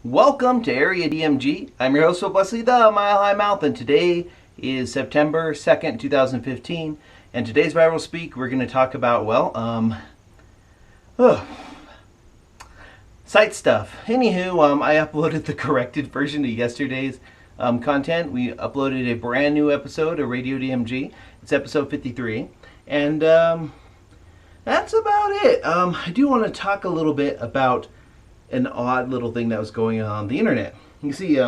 Welcome to Area DMG. I'm your host, Phil Wesley, the Mile High Mouth, and today is September 2nd, 2015. And today's Viral Speak, we're going to talk about, site stuff. Anywho, I uploaded the corrected version of yesterday's content. We uploaded a brand new episode of Radio DMG. It's episode 53. And that's about it. I do want to talk a little bit about an odd little thing that was going on the internet. You see,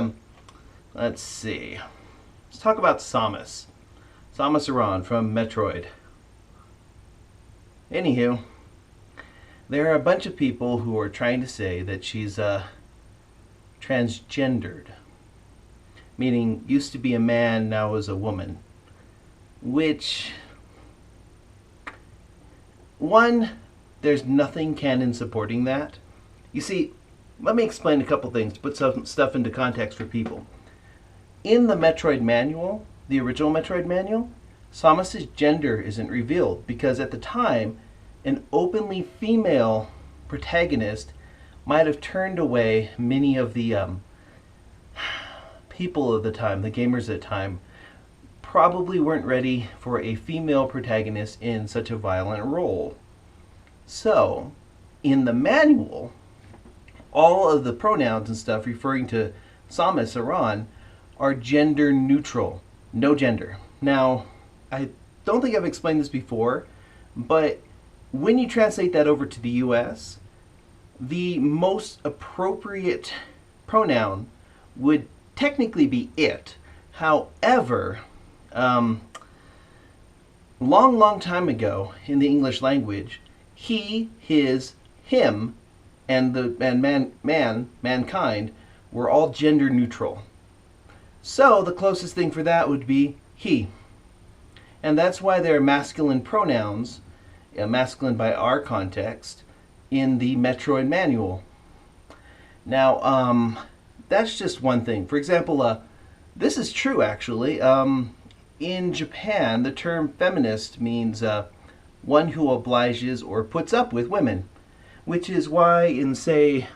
let's see. Let's talk about Samus. Samus Aran from Metroid. Anywho, there are a bunch of people who are trying to say that she's transgendered. Meaning, used to be a man, now is a woman. Which, one, there's nothing canon supporting that. You see, let me explain a couple things to put some stuff into context for people. In the Metroid manual, the original Metroid manual, Samus's gender isn't revealed because at the time, an openly female protagonist might have turned away many of the people of the time, the gamers at the time, probably weren't ready for a female protagonist in such a violent role. So, in the manual, all of the pronouns and stuff referring to Samus Aran are gender neutral. No gender. Now, I don't think I've explained this before, but when you translate that over to the US, the most appropriate pronoun would technically be it. However, long time ago in the English language, he, his, him, and mankind were all gender neutral. So the closest thing for that would be he. And that's why there are masculine pronouns, masculine by our context, in the Metroid manual. Now, that's just one thing. For example, this is true actually. In Japan, the term feminist means one who obliges or puts up with women. Which is why in, say,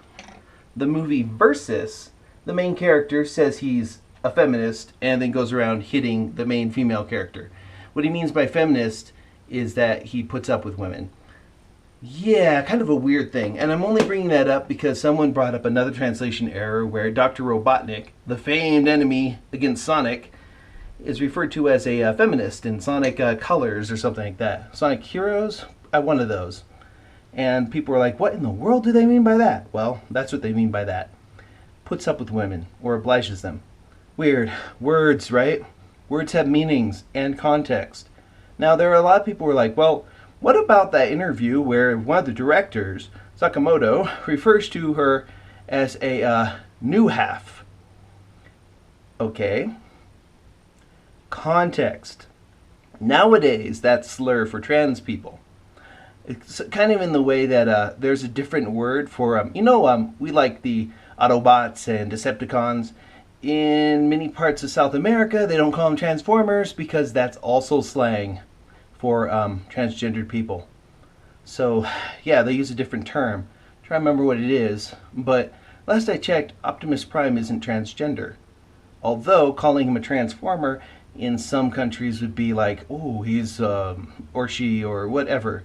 the movie Versus, the main character says he's a feminist and then goes around hitting the main female character. What he means by feminist is that he puts up with women. Yeah, kind of a weird thing. And I'm only bringing that up because someone brought up another translation error where Dr. Robotnik, the famed enemy against Sonic, is referred to as a feminist in Sonic Colors or something like that. Sonic Heroes? One of those. And people were like, what in the world do they mean by that? Well, that's what they mean by that. Puts up with women, or obliges them. Weird. Words, right? Words have meanings and context. Now, there are a lot of people who are like, well, what about that interview where one of the directors, Sakamoto, refers to her as a new half? Okay. Context. Nowadays, that's slur for trans people. It's kind of in the way that there's a different word for, we like the Autobots and Decepticons. In many parts of South America, they don't call them Transformers because that's also slang for transgendered people. So, yeah, they use a different term. I'm trying to remember what it is, but last I checked, Optimus Prime isn't transgender. Although, calling him a Transformer in some countries would be like, oh, he's, or she, or whatever.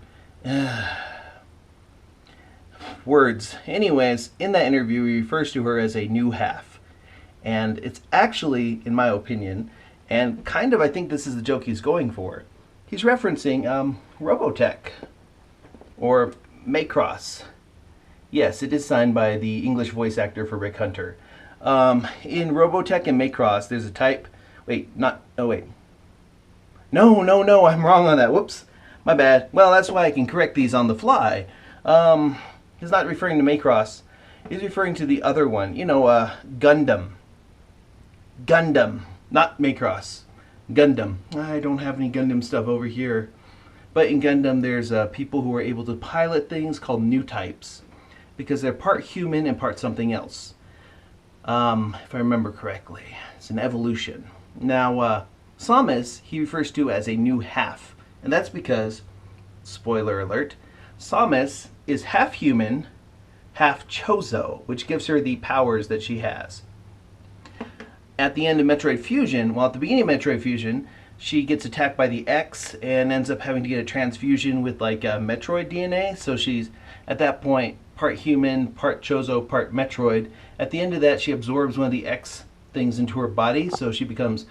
Words. Anyways, in that interview, he refers to her as a new half. And it's actually, in my opinion, and kind of I think this is the joke he's going for, he's referencing Robotech, or Macross. Yes, it is signed by the English voice actor for Rick Hunter. In Robotech and Macross, there's a type, No, I'm wrong on that, whoops. My bad. Well, that's why I can correct these on the fly. He's not referring to Macross. He's referring to the other one. Gundam. Gundam. Not Macross. Gundam. I don't have any Gundam stuff over here. But in Gundam, there's people who are able to pilot things called new types. Because they're part human and part something else. If I remember correctly. It's an evolution. Now, Samus, he refers to as a new half. And that's because, spoiler alert, Samus is half human, half Chozo, which gives her the powers that she has. At the end of Metroid Fusion, well, at the beginning of Metroid Fusion, she gets attacked by the X and ends up having to get a transfusion with like Metroid DNA. So she's at that point part human, part Chozo, part Metroid. At the end of that, she absorbs one of the X things into her body, so she becomes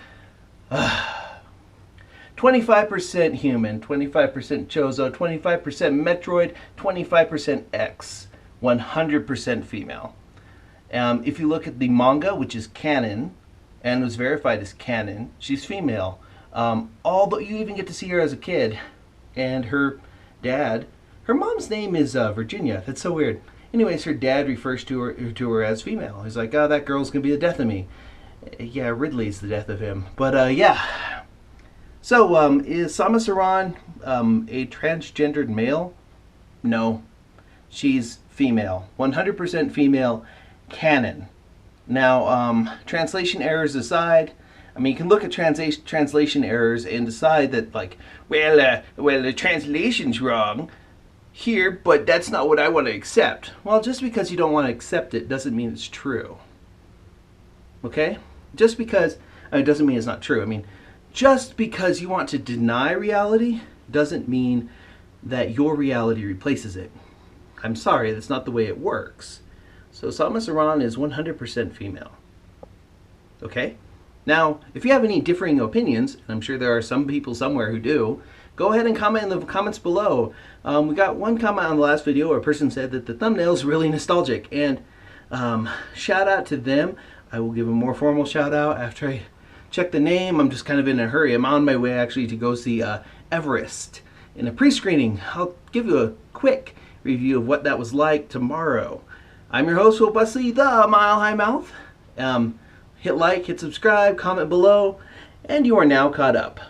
25% human, 25% Chozo, 25% Metroid, 25% X, 100% female. If you look at the manga, which is canon, and was verified as canon, she's female. Although you even get to see her as a kid, and her dad, her mom's name is Virginia. That's so weird. Anyways, her dad refers to her as female. He's like, oh, that girl's gonna be the death of me. Yeah, Ridley's the death of him. But yeah. So is Samus Aran a transgendered male? No, she's female, 100% female, canon. Now, translation errors aside, I mean, you can look at translation errors and decide that, like, well, the translation's wrong here, but that's not what I want to accept. Well, just because you don't want to accept it doesn't mean it's true. Okay? Just because, it doesn't mean it's not true. I mean, just because you want to deny reality doesn't mean that your reality replaces it. I'm sorry, that's not the way it works. So Samus Aran is 100% female. Okay? Now, if you have any differing opinions, and I'm sure there are some people somewhere who do, go ahead and comment in the comments below. We got one comment on the last video where a person said that the thumbnail is really nostalgic, and shout out to them. I will give a more formal shout out after I check the name. I'm just kind of in a hurry. I'm on my way actually to go see Everest in a pre-screening. I'll give you a quick review of what that was like tomorrow. I'm your host, Will Busley, the Mile High Mouth. Hit like, hit subscribe, comment below, and you are now caught up.